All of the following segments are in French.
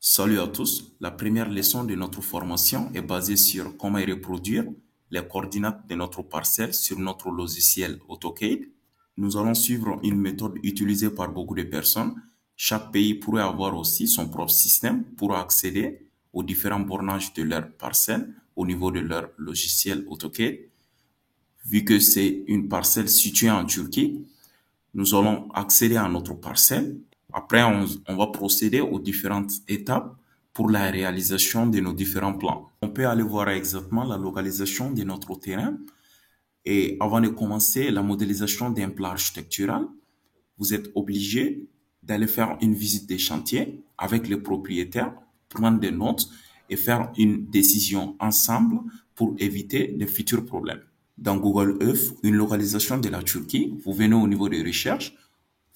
Salut à tous. La première leçon de notre formation est basée sur comment reproduire les coordinates de notre parcelle sur notre logiciel AutoCAD. Nous allons suivre une méthode utilisée par beaucoup de personnes. Chaque pays pourrait avoir aussi son propre système pour accéder aux différents bornages de leur parcelle au niveau de leur logiciel AutoCAD. Vu que c'est une parcelle située en Turquie, nous allons accéder à notre parcelle. Après, on va procéder aux différentes étapes pour la réalisation de nos différents plans. On peut aller voir exactement la localisation de notre terrain. Et avant de commencer la modélisation d'un plan architectural, vous êtes obligé d'aller faire une visite des chantiers avec les propriétaires, prendre des notes et faire une décision ensemble pour éviter de futurs problèmes. Dans Google Earth, une localisation de la Turquie, vous venez au niveau des recherches,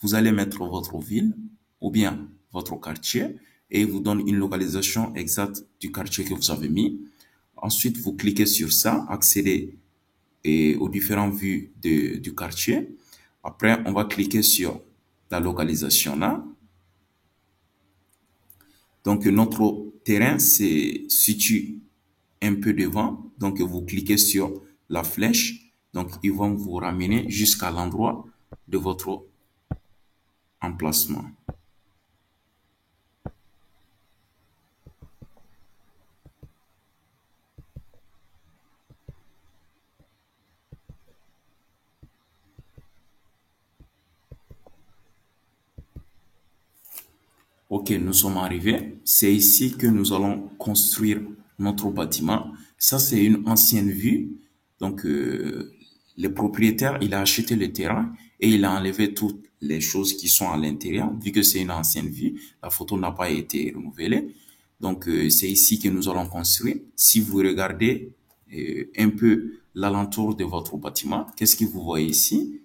vous allez mettre votre ville ou bien votre quartier et il vous donne une localisation exacte du quartier que vous avez mis. Ensuite, vous cliquez sur ça, accéder aux différentes vues du quartier. Après, on va cliquer sur la localisation là. Donc, notre terrain se situe un peu devant. Donc, vous cliquez sur la flèche. Donc, ils vont vous ramener jusqu'à l'endroit de votre emplacement. Ok, nous sommes arrivés. C'est ici que nous allons construire notre bâtiment. Ça, c'est une ancienne vue. Donc, le propriétaire, il a acheté le terrain et il a enlevé toutes les choses qui sont à l'intérieur. Vu que c'est une ancienne vue, la photo n'a pas été renouvelée. Donc, c'est ici que nous allons construire. Si vous regardez un peu l'alentour de votre bâtiment, qu'est-ce que vous voyez ici?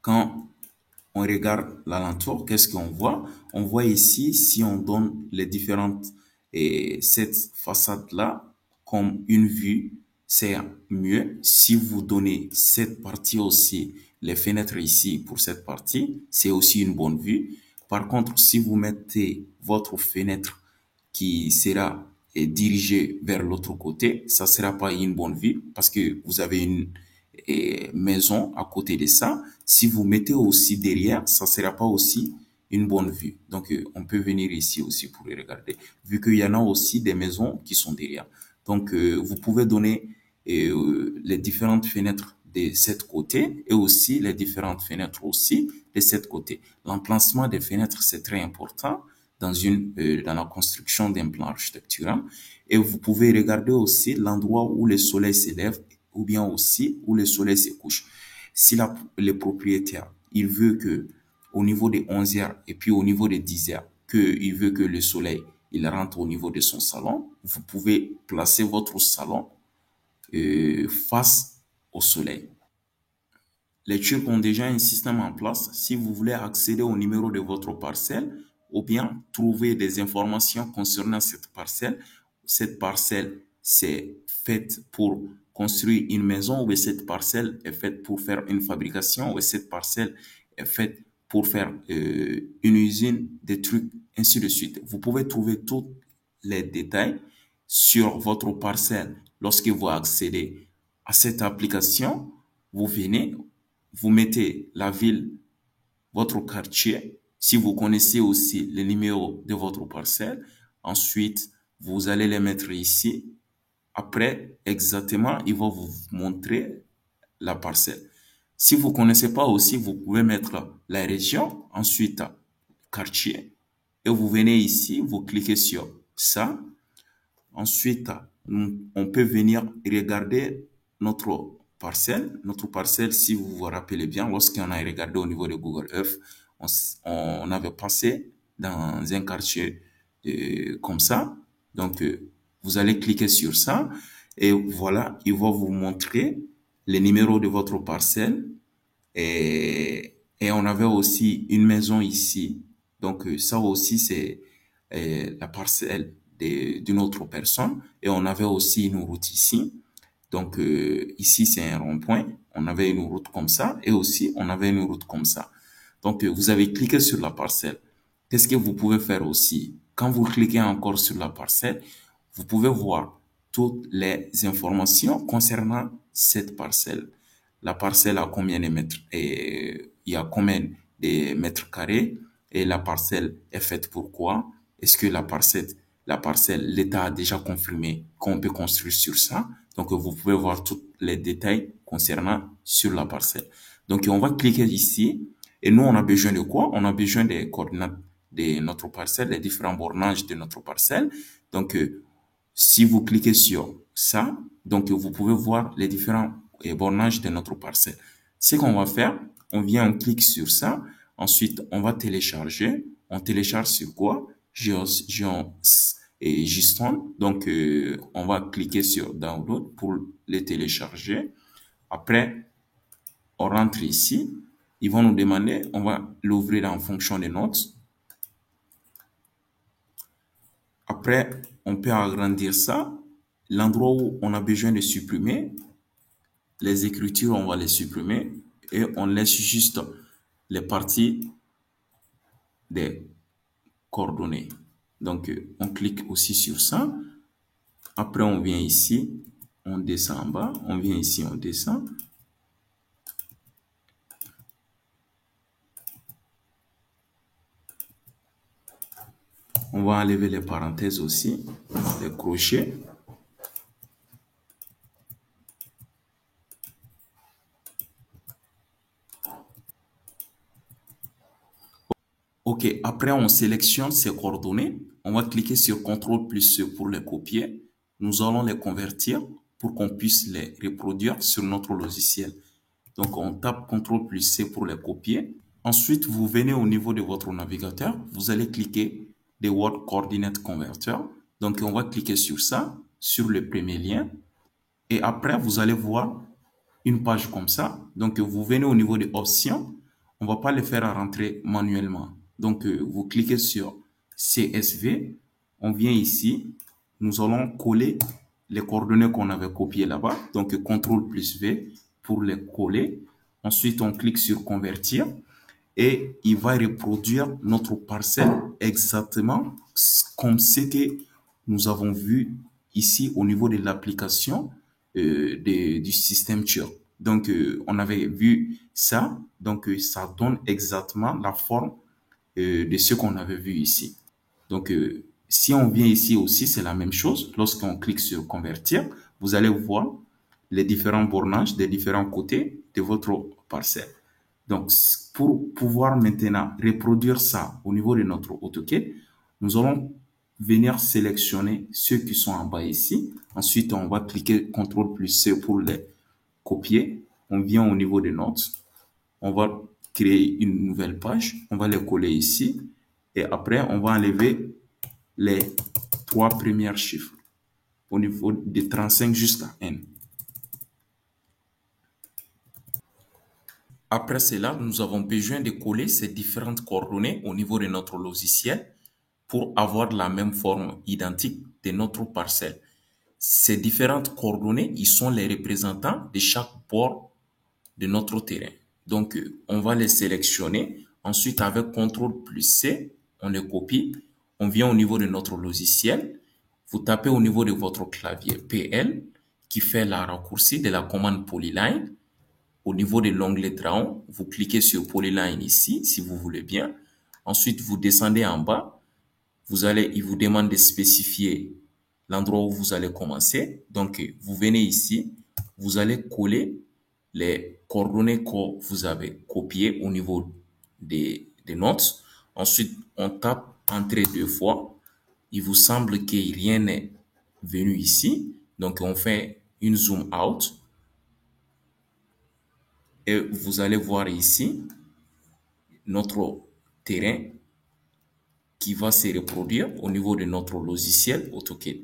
Quand on regarde l'alentour, qu'est-ce qu'on voit? On voit ici, si on donne les différentes, et cette façade-là comme une vue, c'est mieux. Si vous donnez cette partie aussi, les fenêtres ici pour cette partie, c'est aussi une bonne vue. Par contre, si vous mettez votre fenêtre qui sera dirigée vers l'autre côté, ça sera pas une bonne vue parce que vous avez une maison à côté de ça. Si vous mettez aussi derrière, ça sera pas aussi une bonne vue. Donc, on peut venir ici aussi pour les regarder, vu qu'il y en a aussi des maisons qui sont derrière. Donc, vous pouvez donner les différentes fenêtres de cette côté et aussi les différentes fenêtres aussi de cette côté. L'emplacement des fenêtres, c'est très important dans la construction d'un plan architectural. Et vous pouvez regarder aussi l'endroit où le soleil s'élève ou bien aussi où le soleil se couche. Si le propriétaire, il veut que au niveau des 11 heures et puis au niveau des 10 heures, il veut que le soleil, il rentre au niveau de son salon, vous pouvez placer votre salon face au soleil. Les Turcs ont déjà un système en place. Si vous voulez accéder au numéro de votre parcelle ou bien trouver des informations concernant cette parcelle, c'est faite pour construire une maison ou cette parcelle est faite pour faire une fabrication ou cette parcelle est faite pour faire une usine, des trucs, ainsi de suite. Vous pouvez trouver tous les détails sur votre parcelle lorsque vous accédez à cette application. Vous venez, vous mettez la ville, votre quartier, si vous connaissez aussi le numéro de votre parcelle. Ensuite, vous allez les mettre ici. Après, exactement, il va vous montrer la parcelle. Si vous connaissez pas aussi, vous pouvez mettre la région, ensuite quartier, et vous venez ici, vous cliquez sur ça. Ensuite, on peut venir regarder notre parcelle. Notre parcelle, si vous vous rappelez bien, lorsqu'on a regardé au niveau de Google Earth, on avait passé dans un quartier comme ça. Donc, vous allez cliquer sur ça et voilà, il va vous montrer les numéros de votre parcelle et on avait aussi une maison ici. Donc, ça aussi, c'est la parcelle d'une autre personne. Et on avait aussi une route ici. Donc, ici, c'est un rond-point. On avait une route comme ça. Et aussi, on avait une route comme ça. Donc, vous avez cliqué sur la parcelle. Qu'est-ce que vous pouvez faire aussi? Quand vous cliquez encore sur la parcelle, vous pouvez voir toutes les informations concernant cette parcelle. La parcelle a combien de mètres et il y a combien de mètres carrés et la parcelle est faite pour quoi? Est-ce que la parcelle, l'État a déjà confirmé qu'on peut construire sur ça? Donc, vous pouvez voir tous les détails concernant sur la parcelle. Donc, on va cliquer ici et nous, on a besoin de quoi? On a besoin des coordonnées de notre parcelle, les différents bornages de notre parcelle. Donc, si vous cliquez sur ça, donc vous pouvez voir les différents bornages de notre parcelle. Ce qu'on va faire, on vient, on clique sur ça. Ensuite, on va télécharger. On télécharge sur quoi? Et JSON. Donc, on va cliquer sur Download pour les télécharger. Après, on rentre ici. Ils vont nous demander, on va l'ouvrir en fonction des notes. Après, on peut agrandir ça. L'endroit où on a besoin de supprimer, les écritures, on va les supprimer et on laisse juste les parties des coordonnées. Donc, on clique aussi sur ça. Après, on vient ici, on descend en bas. On vient ici, on descend. On va enlever les parenthèses aussi, les crochets. OK, après on sélectionne ces coordonnées. On va cliquer sur CTRL plus C pour les copier. Nous allons les convertir pour qu'on puisse les reproduire sur notre logiciel. Donc on tape CTRL plus C pour les copier. Ensuite, vous venez au niveau de votre navigateur. Vous allez cliquer des Word Coordinate Converter. Donc on va cliquer sur ça, sur le premier lien. Et après, vous allez voir une page comme ça. Donc, vous venez au niveau des options. On va pas les faire rentrer manuellement. Donc, vous cliquez sur CSV. On vient ici. Nous allons coller les coordonnées qu'on avait copiées là-bas. Donc, CTRL plus V pour les coller. Ensuite, on clique sur convertir et il va reproduire notre parcelle exactement comme ce que nous avons vu ici au niveau de l'application du système turc. Donc, on avait vu ça. Donc, ça donne exactement la forme de ce qu'on avait vu ici. Donc, si on vient ici aussi, c'est la même chose. Lorsqu'on clique sur convertir, vous allez voir les différents bornages des différents côtés de votre parcelle. Donc, pour pouvoir maintenant reproduire ça au niveau de notre AutoCAD, nous allons venir sélectionner ceux qui sont en bas ici. Ensuite, on va cliquer CTRL plus C pour les copier. On vient au niveau des notes. On va créer une nouvelle page. On va les coller ici. Et après, on va enlever les 3 premiers chiffres au niveau de 35 jusqu'à N. Après cela, nous avons besoin de coller ces différentes coordonnées au niveau de notre logiciel pour avoir la même forme identique de notre parcelle. Ces différentes coordonnées, ils sont les représentants de chaque bord de notre terrain. Donc, on va les sélectionner. Ensuite, avec CTRL plus C, on les copie. On vient au niveau de notre logiciel. Vous tapez au niveau de votre clavier PL qui fait la raccourci de la commande Polyline. Au niveau de l'onglet Draw, vous cliquez sur Polyline ici, si vous voulez bien. Ensuite, vous descendez en bas. Il vous demande de spécifier l'endroit où vous allez commencer. Donc, vous venez ici. Vous allez coller les coordonnées que vous avez copiées au niveau des notes. Ensuite, on tape Entrée 2 fois. Il vous semble que rien n'est venu ici. Donc, on fait une zoom out. Et vous allez voir ici notre terrain qui va se reproduire au niveau de notre logiciel AutoCAD.